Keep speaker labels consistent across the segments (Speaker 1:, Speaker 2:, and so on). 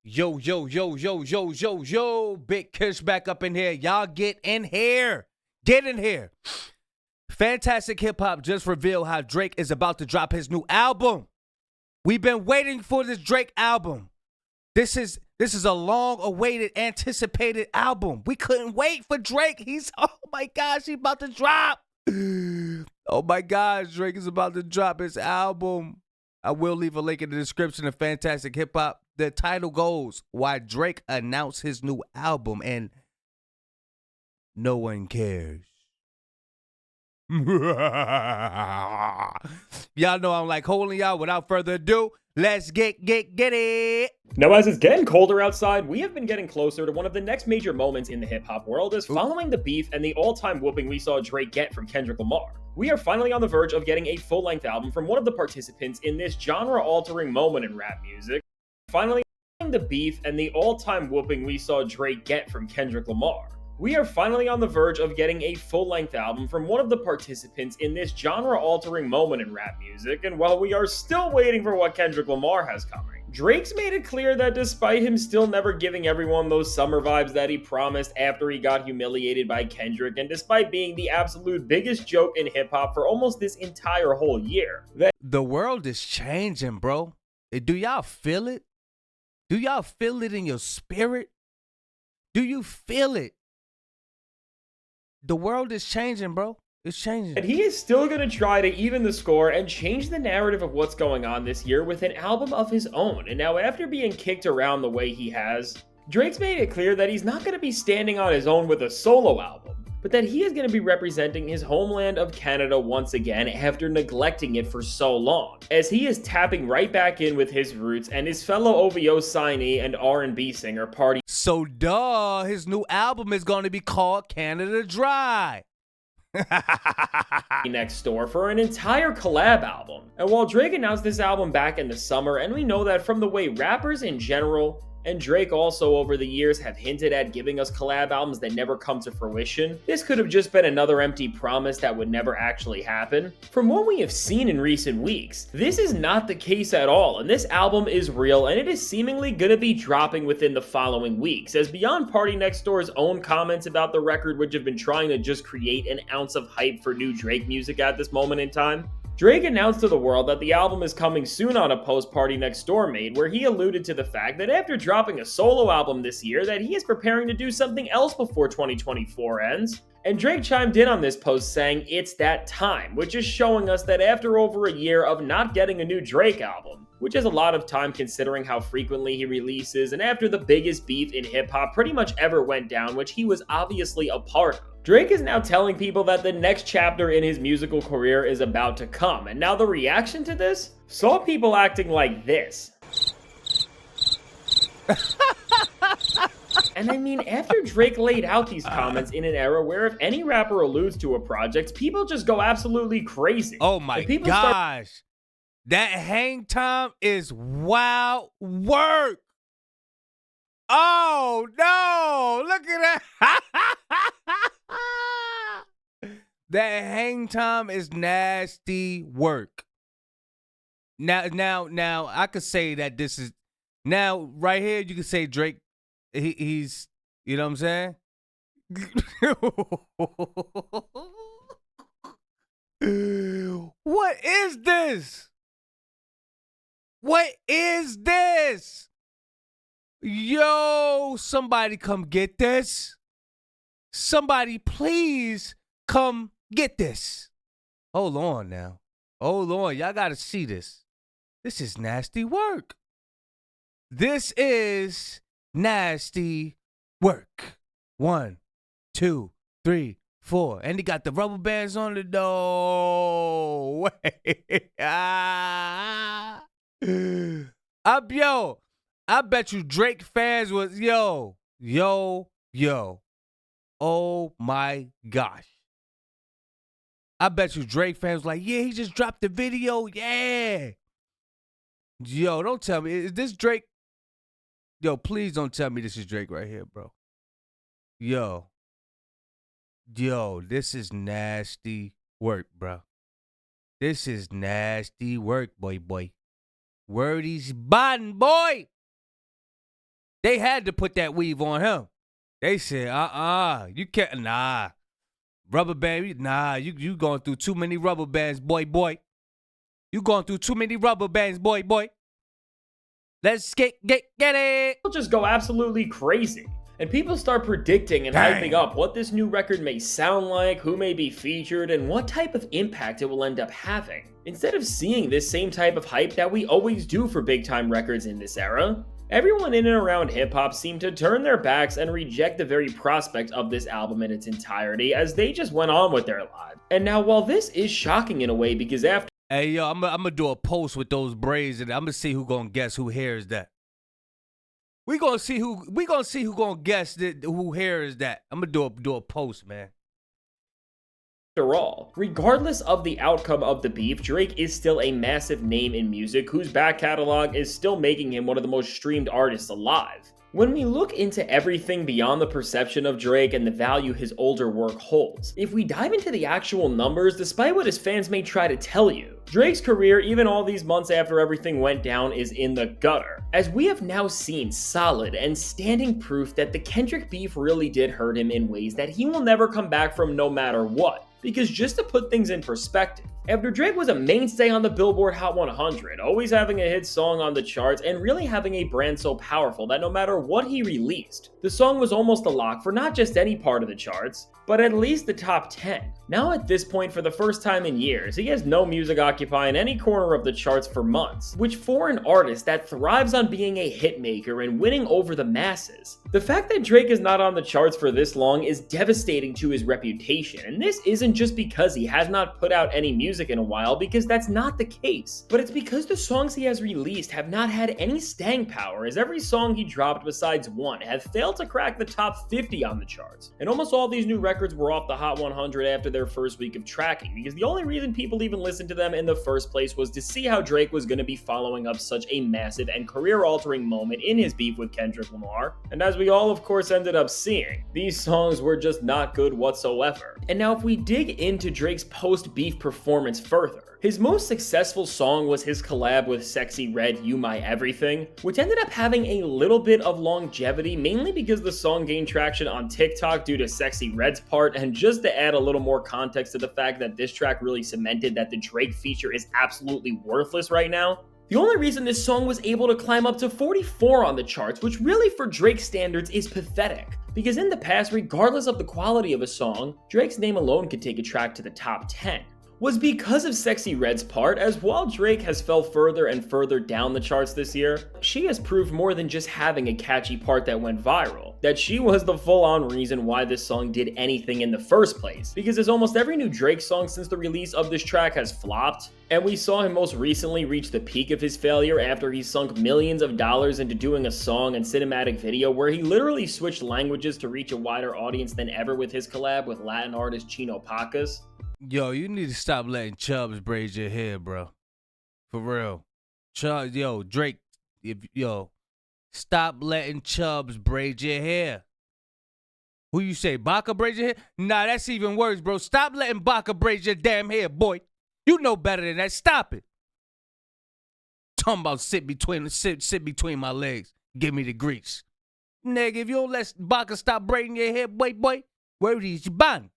Speaker 1: Yo, yo, yo, yo, yo, yo, yo. Big Kish back up in here. Y'all get in here. Get in here. Fantastic Hip Hop just revealed how Drake is about to drop his new album. We've been waiting for this Drake album. This is a long-awaited, anticipated album. We couldn't wait for Drake. Oh my gosh, he's about to drop. Oh my gosh, Drake is about to drop his album. I will leave a link in the description of Fantastic Hip Hop. The title goes, Why Drake Announced His New Album and No One Cares. Y'all know I'm like holding y'all. Without further ado, let's get it.
Speaker 2: Now, as it's getting colder outside, we have been getting closer to one of the next major moments in the hip-hop world as following the beef and the all-time whooping we saw Drake get from Kendrick Lamar. We are finally on the verge of getting a full-length album from one of the participants in this genre-altering moment in rap music. Finally, the beef and the all-time whooping we saw Drake get from Kendrick Lamar. We are finally on the verge of getting a full-length album from one of the participants in this genre-altering moment in rap music, and while we are still waiting for what Kendrick Lamar has coming, Drake's made it clear that despite him still never giving everyone those summer vibes that he promised after he got humiliated by Kendrick, and despite being the absolute biggest joke in hip-hop for almost this entire whole year, that
Speaker 1: the world is changing, bro. Do y'all feel it? Do y'all feel it in your spirit? Do you feel it? The world is changing, bro. It's changing.
Speaker 2: And he is still going to try to even the score and change the narrative of what's going on this year with an album of his own. And now after being kicked around the way he has, Drake's made it clear that he's not going to be standing on his own with a solo album, but that he is going to be representing his homeland of Canada once again after neglecting it for so long, as he is tapping right back in with his roots and his fellow OVO signee and R&B singer Party
Speaker 1: So his new album is going to be called Canada Dry.
Speaker 2: Next Door for an entire collab album. And while Drake announced this album back in the summer, and we know that from the way rappers in general and Drake also over the years have hinted at giving us collab albums that never come to fruition, this could have just been another empty promise that would never actually happen. From what we have seen in recent weeks, this is not the case at all, and this album is real, and it is seemingly gonna be dropping within the following weeks, as beyond Party Next Door's own comments about the record, which have been trying to just create an ounce of hype for new Drake music at this moment in time, Drake announced to the world that the album is coming soon on a post Party Next Door made, where he alluded to the fact that after dropping a solo album this year that he is preparing to do something else before 2024 ends. And Drake chimed in on this post saying it's that time, which is showing us that after over a year of not getting a new Drake album, which is a lot of time considering how frequently he releases, and after the biggest beef in hip-hop pretty much ever went down, which he was obviously a part of, Drake is now telling people that the next chapter in his musical career is about to come, and now the reaction to this saw people acting like this. And I mean, after Drake laid out these comments in an era where if any rapper alludes to a project, people just go absolutely crazy.
Speaker 1: Oh my gosh. That hang time is wild work. Oh no, look at that. That hang time is nasty work. Now I could say that this is now right here you can say Drake he's you know what I'm saying? What is this? What is this? Yo, somebody come get this. Somebody please come get this. Hold on now. Hold on. Y'all got to see this. This is nasty work. This is nasty work. 1, 2, 3, 4. And he got the rubber bands on the door. Wait. I bet you Drake fans was, yo. Oh my gosh. I bet you Drake fans was like, yeah, he just dropped the video. Yeah. Yo, don't tell me. Is this Drake? Yo, please don't tell me this is Drake right here, bro. Yo, this is nasty work, bro. This is nasty work, boy. Wordy's button, boy. They had to put that weave on him. They said, you can't, nah. Rubber band, nah, you going through too many rubber bands, boy. You going through too many rubber bands, boy. Let's get it.
Speaker 2: People just go absolutely crazy. And people start predicting and hyping up what this new record may sound like, who may be featured, and what type of impact it will end up having. Instead of seeing this same type of hype that we always do for big time records in this era, everyone in and around hip-hop seemed to turn their backs and reject the very prospect of this album in its entirety as they just went on with their lives. And now while this is shocking in a way because after
Speaker 1: Hey, yo, I'm gonna do a post with those braids, and I'm gonna see who gonna guess who hair is that. We gonna see who gonna guess who hair is that. I'm gonna do a post, man.
Speaker 2: After all, regardless of the outcome of the beef, Drake is still a massive name in music whose back catalog is still making him one of the most streamed artists alive. When we look into everything beyond the perception of Drake and the value his older work holds, if we dive into the actual numbers, despite what his fans may try to tell you, Drake's career, even all these months after everything went down, is in the gutter, as we have now seen solid and standing proof that the Kendrick beef really did hurt him in ways that he will never come back from no matter what. Because just to put things in perspective, after Drake was a mainstay on the Billboard Hot 100, always having a hit song on the charts and really having a brand so powerful that no matter what he released, the song was almost a lock for not just any part of the charts, but at least the top 10. Now at this point, for the first time in years, he has no music occupying any corner of the charts for months, which for an artist that thrives on being a hitmaker and winning over the masses, the fact that Drake is not on the charts for this long is devastating to his reputation, and this isn't just because he has not put out any music in a while, because that's not the case, but it's because the songs he has released have not had any staying power, as every song he dropped besides one have failed to crack the top 50 on the charts, and almost all these new records were off the Hot 100 after their first week of tracking, because the only reason people even listened to them in the first place was to see how Drake was going to be following up such a massive and career-altering moment in his beef with Kendrick Lamar, and as we all of course ended up seeing, these songs were just not good whatsoever. And now if we dig into Drake's post-beef performance further, his most successful song was his collab with Sexyy Red, You My Everything, which ended up having a little bit of longevity, mainly because the song gained traction on TikTok due to Sexyy Red's part, and just to add a little more context to the fact that this track really cemented that the Drake feature is absolutely worthless right now. The only reason this song was able to climb up to 44 on the charts, which really for Drake standards is pathetic, because in the past, regardless of the quality of a song, Drake's name alone could take a track to the top 10. Was because of Sexyy Red's part, as while Drake has fell further and further down the charts this year, she has proved more than just having a catchy part that went viral, that she was the full-on reason why this song did anything in the first place, because as almost every new Drake song since the release of this track has flopped, and we saw him most recently reach the peak of his failure after he sunk millions of dollars into doing a song and cinematic video where he literally switched languages to reach a wider audience than ever with his collab with Latin artist Chino Pacas.
Speaker 1: Yo, you need to stop letting Chubbs braid your hair, bro. For real. Drake, stop letting Chubbs braid your hair. Who you say, Baca braid your hair? Nah, that's even worse, bro. Stop letting Baca braid your damn hair, boy. You know better than that. Stop it. Talking about sit between my legs. Give me the grease. Nigga, if you don't let Baca stop braiding your hair, boy, where is your bun?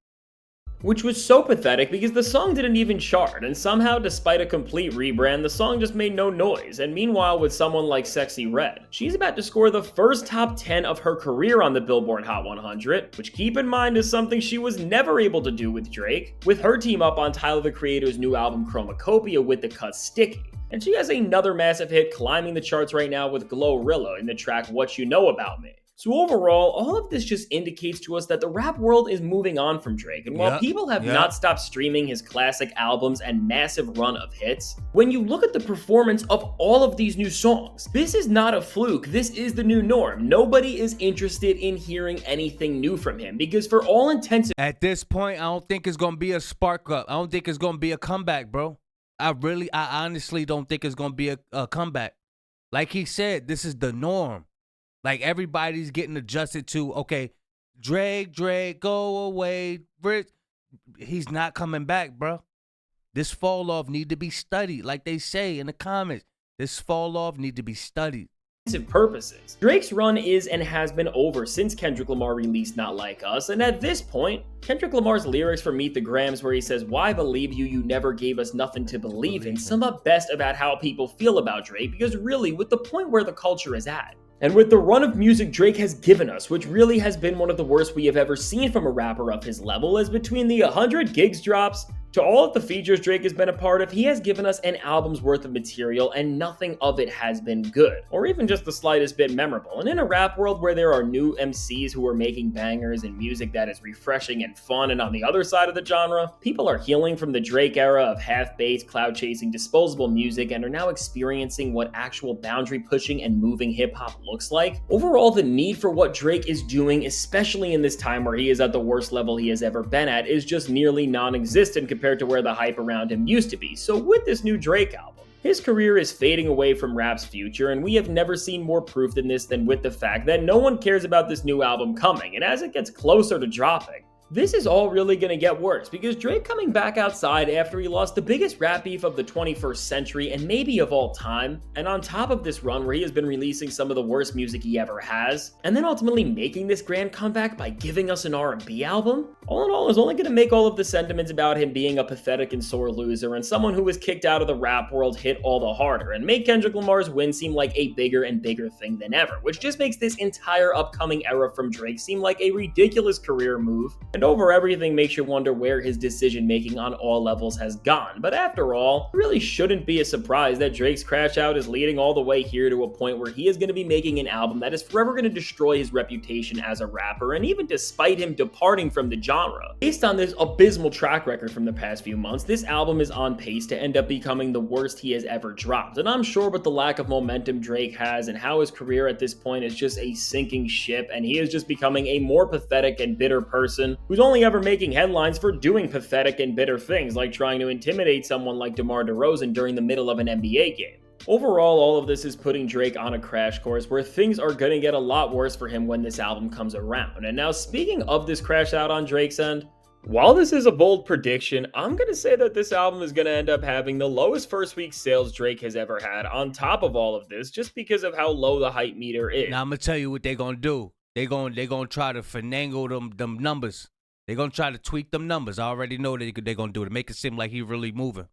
Speaker 2: Which was so pathetic because the song didn't even chart, and somehow despite a complete rebrand, the song just made no noise. And meanwhile, with someone like Sexyy Red, she's about to score the first top 10 of her career on the Billboard Hot 100, which keep in mind is something she was never able to do with Drake, with her team up on Tyler the Creator's new album Chromacopia with the cut Sticky. And she has another massive hit climbing the charts right now with Glorilla in the track What You Know About Me. So overall, all of this just indicates to us that the rap world is moving on from Drake, and while people have not stopped streaming his classic albums and massive run of hits, when you look at the performance of all of these new songs, this is not a fluke, this is the new norm. Nobody is interested in hearing anything new from him, because for all intents
Speaker 1: at this point, I don't think it's going to be a spark up. I don't think it's going to be a comeback, bro. I honestly don't think it's going to be a comeback. Like he said, this is the norm. Like, everybody's getting adjusted to, okay, Drake, go away. He's not coming back, bro. This fall off need to be studied. Like they say in the comments, this fall off need to be studied.
Speaker 2: purposes. Drake's run is and has been over since Kendrick Lamar released Not Like Us, and at this point, Kendrick Lamar's lyrics from Meet the Grams, where he says, "Why believe you, you never gave us nothing to believe in," sum up best about how people feel about Drake, because really, with the point where the culture is at, and with the run of music Drake has given us, which really has been one of the worst we have ever seen from a rapper of his level, as between the 100 gigs drops to all of the features Drake has been a part of, he has given us an album's worth of material and nothing of it has been good, or even just the slightest bit memorable. And in a rap world where there are new MCs who are making bangers and music that is refreshing and fun, and on the other side of the genre, people are healing from the Drake era of half-baked, cloud-chasing, disposable music and are now experiencing what actual boundary-pushing and moving hip-hop looks like. Overall, the need for what Drake is doing, especially in this time where he is at the worst level he has ever been at, is just nearly non-existent compared to where the hype around him used to be. So with this new Drake album, his career is fading away from rap's future, and we have never seen more proof than this than with the fact that no one cares about this new album coming, and as it gets closer to dropping, this is all really gonna get worse, because Drake coming back outside after he lost the biggest rap beef of the 21st century and maybe of all time, and on top of this run where he has been releasing some of the worst music he ever has, and then ultimately making this grand comeback by giving us an R&B album, all in all is only gonna make all of the sentiments about him being a pathetic and sore loser and someone who was kicked out of the rap world hit all the harder, and make Kendrick Lamar's win seem like a bigger and bigger thing than ever, which just makes this entire upcoming era from Drake seem like a ridiculous career move, and over everything makes you wonder where his decision-making on all levels has gone. But after all, it really shouldn't be a surprise that Drake's crash out is leading all the way here to a point where he is going to be making an album that is forever going to destroy his reputation as a rapper, and even despite him departing from the genre. Based on this abysmal track record from the past few months, this album is on pace to end up becoming the worst he has ever dropped, and I'm sure with the lack of momentum Drake has and how his career at this point is just a sinking ship, and he is just becoming a more pathetic and bitter person who's only ever making headlines for doing pathetic and bitter things like trying to intimidate someone like DeMar DeRozan during the middle of an NBA game. Overall, all of this is putting Drake on a crash course where things are going to get a lot worse for him when this album comes around. And now, speaking of this crash out on Drake's end, while this is a bold prediction, I'm going to say that this album is going to end up having the lowest first week sales Drake has ever had on top of all of this, just because of how low the hype meter is.
Speaker 1: Now, I'm going to tell you what they're going to do. They're going to try to finagle them numbers. They're going to try to tweak them numbers. I already know they're going to do it to make it seem like he's really moving.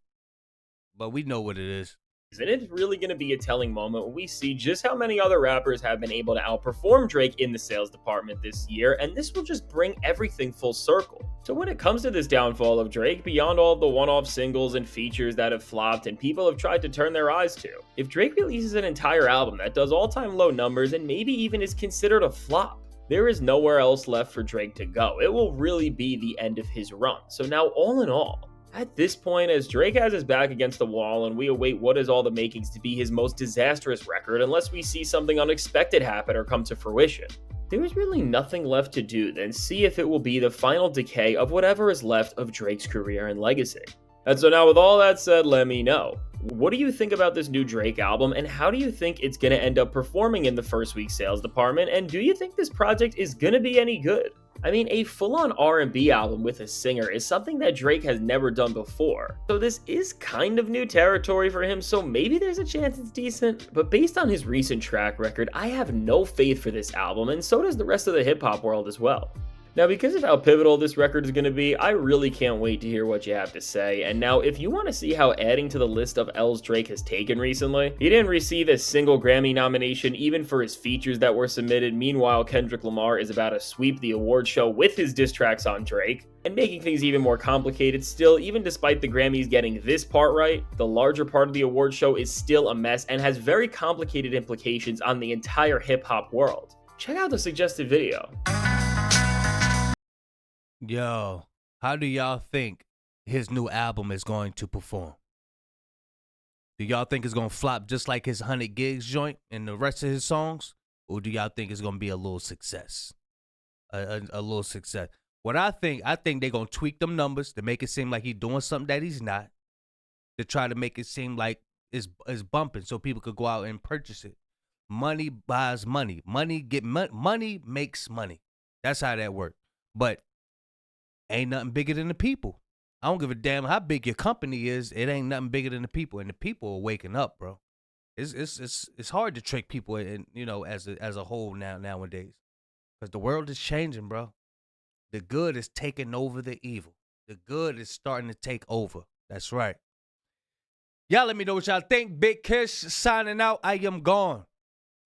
Speaker 1: But we know what it is.
Speaker 2: And it's really going to be a telling moment when we see just how many other rappers have been able to outperform Drake in the sales department this year, and this will just bring everything full circle. So when it comes to this downfall of Drake, beyond all of the one-off singles and features that have flopped and people have tried to turn their eyes to, if Drake releases an entire album that does all-time low numbers and maybe even is considered a flop, there is nowhere else left for Drake to go. It will really be the end of his run. So now, all in all, at this point, as Drake has his back against the wall and we await what is all the makings to be his most disastrous record unless we see something unexpected happen or come to fruition, there is really nothing left to do than see if it will be the final decay of whatever is left of Drake's career and legacy. And so now, with all that said, let me know. What do you think about this new Drake album, and how do you think it's going to end up performing in the first week sales department, and do you think this project is going to be any good? I mean, a full-on R&B album with a singer is something that Drake has never done before, so this is kind of new territory for him, so maybe there's a chance it's decent, but based on his recent track record, I have no faith for this album, and so does the rest of the hip-hop world as well. Now, because of how pivotal this record is going to be, I really can't wait to hear what you have to say. And now, if you want to see how adding to the list of L's Drake has taken recently, he didn't receive a single Grammy nomination even for his features that were submitted. Meanwhile, Kendrick Lamar is about to sweep the award show with his diss tracks on Drake. And making things even more complicated still, even despite the Grammys getting this part right, the larger part of the award show is still a mess and has very complicated implications on the entire hip-hop world. Check out the suggested video.
Speaker 1: Yo, how do y'all think his new album is going to perform? Do y'all think it's going to flop just like his 100 Gigs joint and the rest of his songs? Or do y'all think it's going to be a little success? A little success. What I think they're going to tweak them numbers to make it seem like he's doing something that he's not. To try to make it seem like it's bumping so people could go out and purchase it. Money buys money. Money makes money. That's how that works. But ain't nothing bigger than the people. I don't give a damn how big your company is. It ain't nothing bigger than the people. And the people are waking up, bro. It's hard to trick people in, as a whole nowadays, because the world is changing, bro. The good is taking over the evil. The good is starting to take over. That's right. Y'all let me know what y'all think. Big Kish signing out. I am gone.